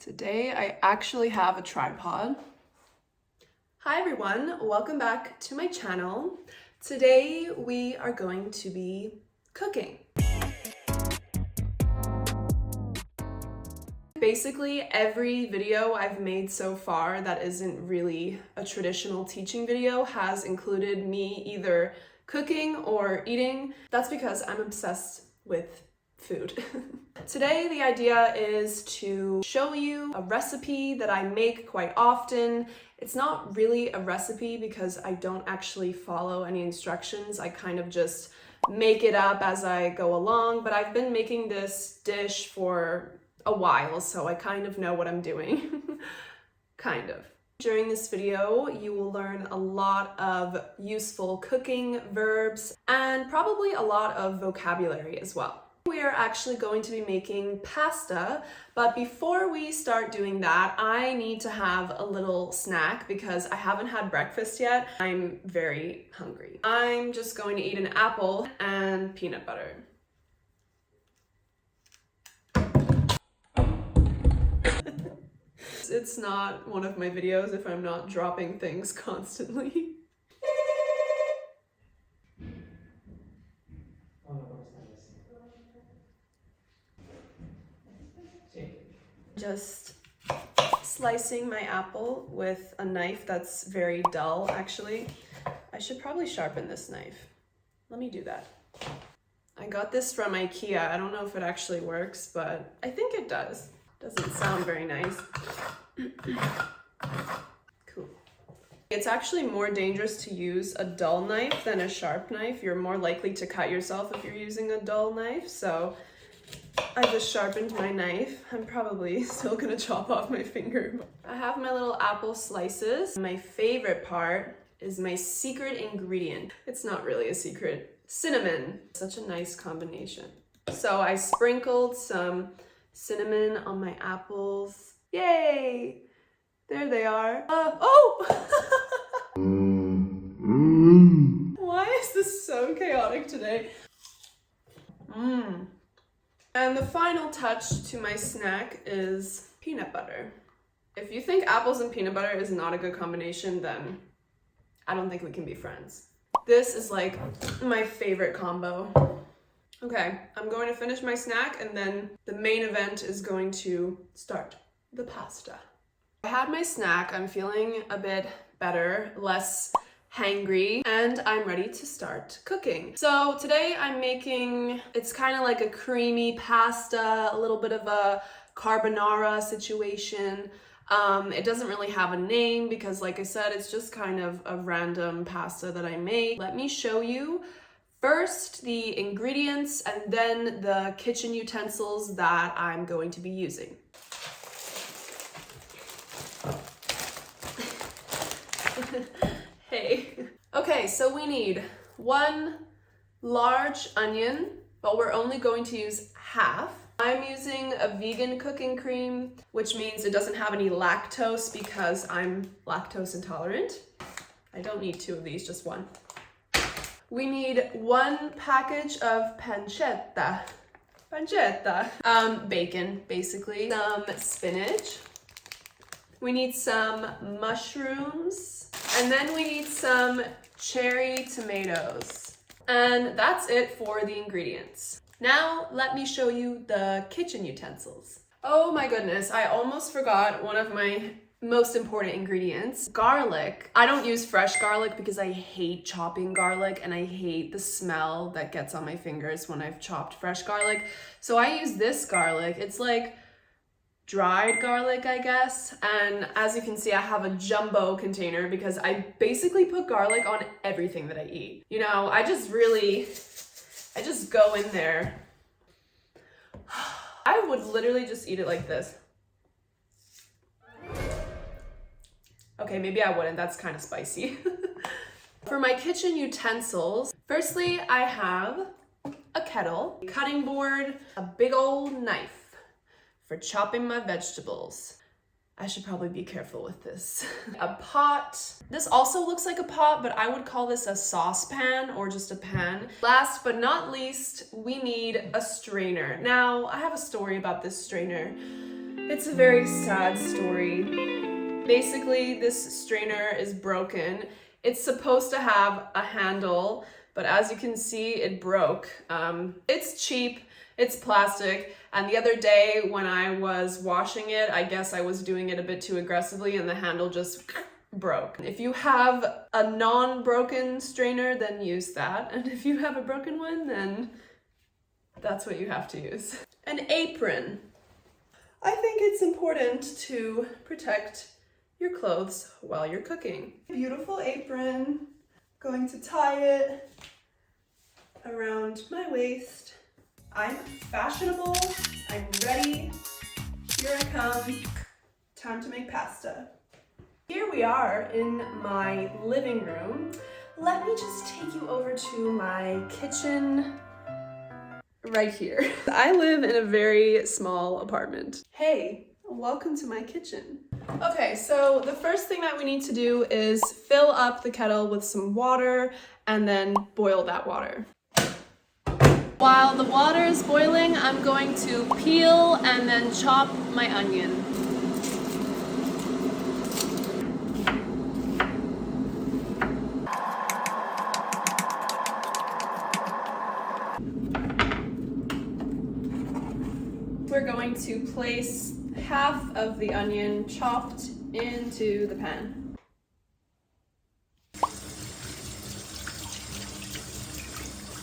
Today I actually have a tripod. Hi everyone, welcome back to my channel. Today we are going to be cooking. Basically every video I've made so far that isn't really a traditional teaching video has included me either cooking or eating. That's because I'm obsessed with food. Today the idea is to show you a recipe that I make quite often. It's not really a recipe because I don't actually follow any instructions. I kind of just make it up as I go along, but I've been making this dish for a while, so I kind of know what I'm doing. Kind of. During this video, you will learn a lot of useful cooking verbs and probably a lot of vocabulary as well. We are actually going to be making pasta, but before we start doing that, I need to have a little snack because I haven't had breakfast yet. I'm very hungry. I'm just going to eat an apple and peanut butter. It's not one of my videos if I'm not dropping things constantly. Just slicing my apple with a knife that's very dull, actually. I should probably sharpen this knife. Let me do that. I got this from IKEA. I don't know if it actually works, but I think it does. Doesn't sound very nice. Cool. It's actually more dangerous to use a dull knife than a sharp knife. You're more likely to cut yourself if you're using a dull knife, so I just sharpened my knife. I'm probably still gonna chop off my finger. I have my little apple slices. My favorite part is my secret ingredient. It's not really a secret. Cinnamon. Such a nice combination. So I sprinkled some cinnamon on my apples. Yay! There they are. Why is this so chaotic today? And the final touch to my snack is peanut butter. If you think apples and peanut butter is not a good combination, then I don't think we can be friends. This is like my favorite combo. Okay, I'm going to finish my snack and then the main event is going to start, the pasta. I had my snack, I'm feeling a bit better, less hangry, and I'm ready to start cooking. So today I'm making, it's kind of like a creamy pasta, a little bit of a carbonara situation. It doesn't really have a name because, like I said, it's just kind of a random pasta that I made. Let me show you first the ingredients and then the kitchen utensils that I'm going to be using. Hey. Okay, so we need 1 large onion, but we're only going to use half. I'm using a vegan cooking cream, which means it doesn't have any lactose because I'm lactose intolerant. I don't need 2 of these, just 1. We need 1 package of pancetta. Bacon, basically. Some spinach. We need some mushrooms. And then we need some cherry tomatoes. And that's it for the ingredients. Now let me show you the kitchen utensils. Oh my goodness, I almost forgot one of my most important ingredients, garlic. I don't use fresh garlic because I hate chopping garlic and I hate the smell that gets on my fingers when I've chopped fresh garlic. So I use this garlic. It's like dried garlic, I guess. And as you can see, I have a jumbo container because I basically put garlic on everything that I eat. You know, I just go in there. I would literally just eat it like this. Okay, maybe I wouldn't, that's kind of spicy. For my kitchen utensils, firstly, I have a kettle, a cutting board, a big old knife for chopping my vegetables. I should probably be careful with this. A pot. This also looks like a pot, but I would call this a saucepan or just a pan. Last but not least, we need a strainer. Now, I have a story about this strainer. It's a very sad story. Basically, this strainer is broken. It's supposed to have a handle, but as you can see, it broke. It's cheap, it's plastic, and the other day when I was washing it, I guess I was doing it a bit too aggressively and the handle just broke. If you have a non-broken strainer, then use that. And if you have a broken one, then that's what you have to use. An apron. I think it's important to protect your clothes while you're cooking. Beautiful apron. Going to tie it around my waist. I'm fashionable. I'm ready. Here I come. Time to make pasta. Here we are in my living room. Let me just take you over to my kitchen right here. I live in a very small apartment. Hey, welcome to my kitchen. Okay, so the first thing that we need to do is fill up the kettle with some water and then boil that water. While the water is boiling, I'm going to peel and then chop my onion. We're going to place half of the onion chopped into the pan.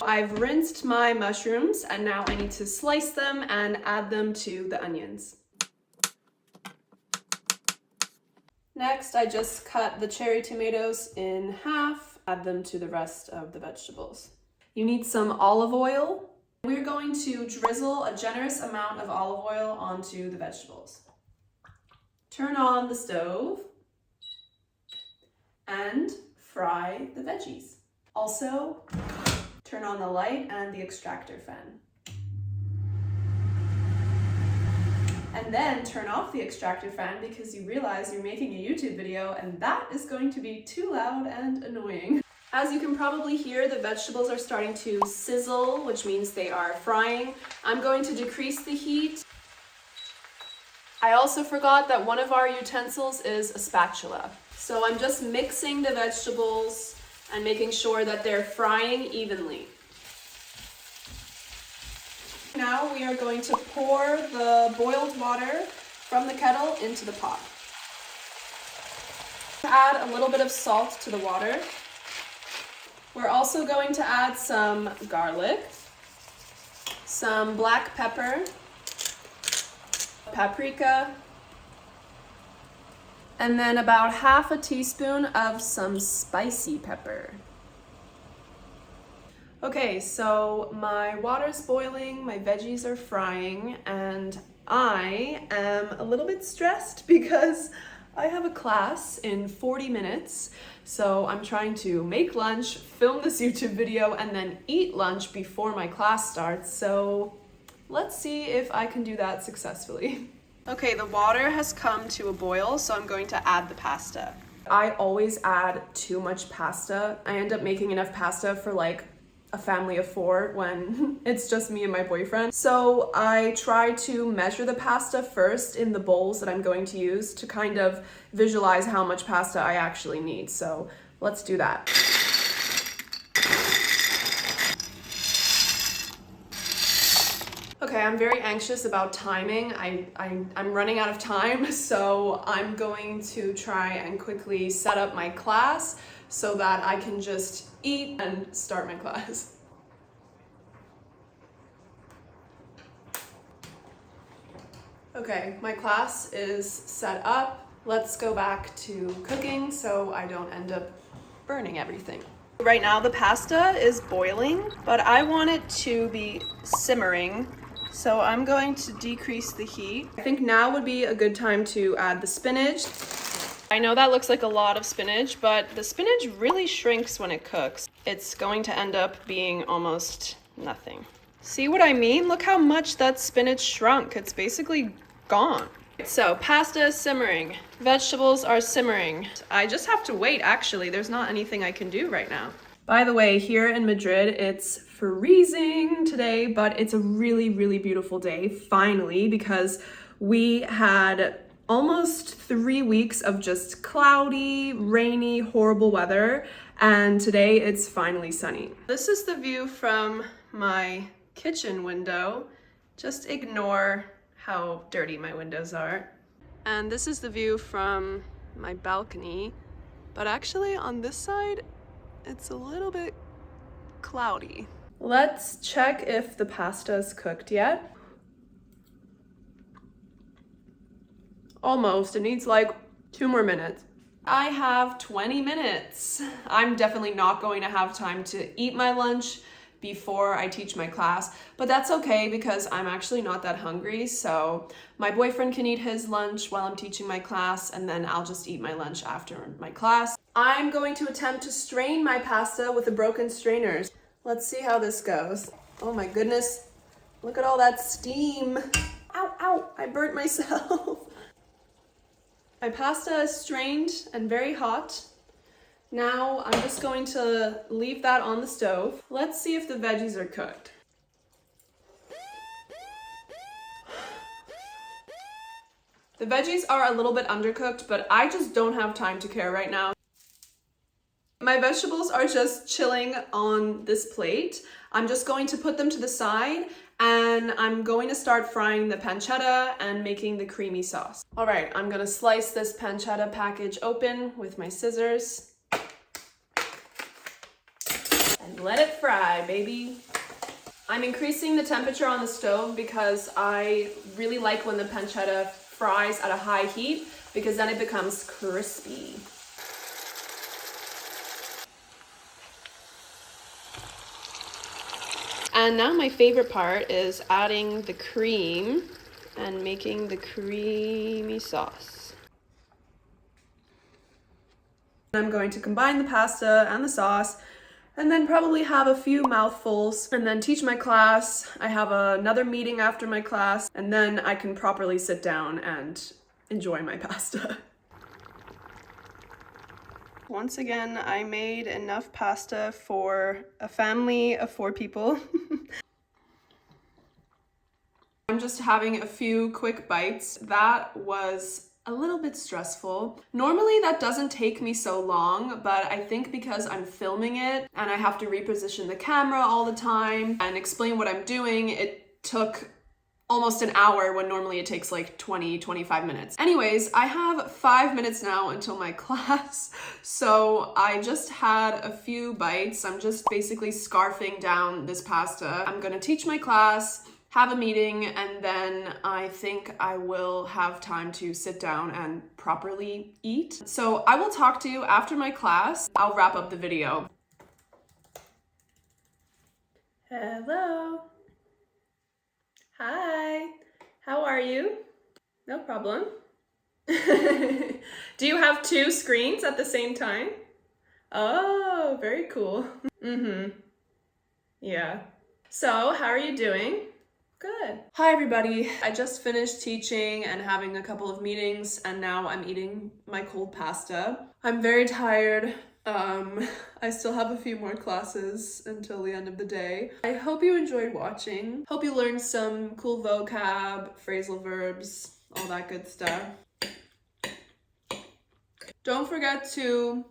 I've rinsed my mushrooms and now I need to slice them and add them to the onions. Next, I just cut the cherry tomatoes in half, add them to the rest of the vegetables. You need some olive oil. We're going to drizzle a generous amount of olive oil onto the vegetables. Turn on the stove and fry the veggies. Also, turn on the light and the extractor fan. And then turn off the extractor fan because you realize you're making a YouTube video and that is going to be too loud and annoying. As you can probably hear, the vegetables are starting to sizzle, which means they are frying. I'm going to decrease the heat. I also forgot that one of our utensils is a spatula. So I'm just mixing the vegetables and making sure that they're frying evenly. Now we are going to pour the boiled water from the kettle into the pot. Add a little bit of salt to the water. We're also going to add some garlic, some black pepper, paprika, and then about half a teaspoon of some spicy pepper. Okay, so my water's boiling, my veggies are frying, and I am a little bit stressed because I have a class in 40 minutes, so I'm trying to make lunch, film this YouTube video, and then eat lunch before my class starts, so let's see if I can do that successfully. Okay, the water has come to a boil, so I'm going to add the pasta. I always add too much pasta. I end up making enough pasta for like a family of 4 when it's just me and my boyfriend. So I try to measure the pasta first in the bowls that I'm going to use to kind of visualize how much pasta I actually need. So let's do that. Okay, I'm very anxious about timing. I'm running out of time, so I'm going to try and quickly set up my class so that I can just eat and start my class. Okay, my class is set up. Let's go back to cooking so I don't end up burning everything. Right now the pasta is boiling, but I want it to be simmering, so I'm going to decrease the heat. I think now would be a good time to add the spinach. I know that looks like a lot of spinach, but the spinach really shrinks when it cooks. It's going to end up being almost nothing. See what I mean? Look how much that spinach shrunk. It's basically gone. So pasta is simmering. Vegetables are simmering. I just have to wait, actually. There's not anything I can do right now. By the way, here in Madrid, it's freezing today, but it's a really, really beautiful day, finally, because We had almost 3 weeks of just cloudy, rainy, horrible weather, and today it's finally sunny. This is the view from my kitchen window. Just ignore how dirty my windows are. And this is the view from my balcony, but actually on this side, it's a little bit cloudy. Let's check if the pasta's cooked yet. Almost, it needs like 2 more minutes. I have 20 minutes. I'm definitely not going to have time to eat my lunch before I teach my class, but that's okay because I'm actually not that hungry, so my boyfriend can eat his lunch while I'm teaching my class, and then I'll just eat my lunch after my class. I'm going to attempt to strain my pasta with the broken strainers. Let's see how this goes. Oh my goodness, look at all that steam. Ow, ow, I burnt myself. My pasta is strained and very hot. Now I'm just going to leave that on the stove. Let's see if the veggies are cooked. The veggies are a little bit undercooked, but I just don't have time to care right now. My vegetables are just chilling on this plate. I'm just going to put them to the side, and I'm going to start frying the pancetta and making the creamy sauce. All right, I'm gonna slice this pancetta package open with my scissors. And let it fry, baby. I'm increasing the temperature on the stove because I really like when the pancetta fries at a high heat because then it becomes crispy. And now my favorite part is adding the cream and making the creamy sauce. I'm going to combine the pasta and the sauce and then probably have a few mouthfuls and then teach my class. I have another meeting after my class, and then I can properly sit down and enjoy my pasta. Once again, I made enough pasta for a family of 4 people. I'm just having a few quick bites. That was a little bit stressful. Normally that doesn't take me so long, but I think because I'm filming it and I have to reposition the camera all the time and explain what I'm doing, it took almost an hour when normally it takes like 20-25 minutes. Anyways, I have 5 minutes now until my class, so I just had a few bites. I'm just basically scarfing down this pasta. I'm gonna teach my class, have a meeting, and then I think I will have time to sit down and properly eat. So I will talk to you after my class. I'll wrap up the video. Hello. Hi, how are you? No problem. Do you have 2 screens at the same time? Oh, very cool. Yeah. So, how are you doing? Good. Hi everybody. I just finished teaching and having a couple of meetings, and now I'm eating my cold pasta. I'm very tired. I still have a few more classes until the end of the day. I hope you enjoyed watching. Hope you learned some cool vocab, phrasal verbs, all that good stuff. Don't forget to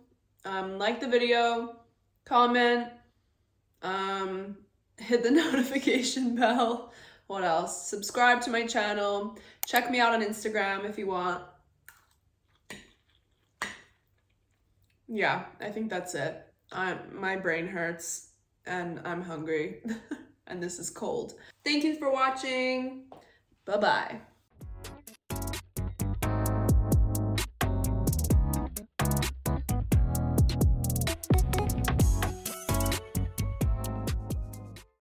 like the video, comment, hit the notification bell. What else? Subscribe to my channel. Check me out on Instagram if you want. Yeah, I think that's it. My brain hurts and I'm hungry and this is cold. Thank you for watching. Bye-bye.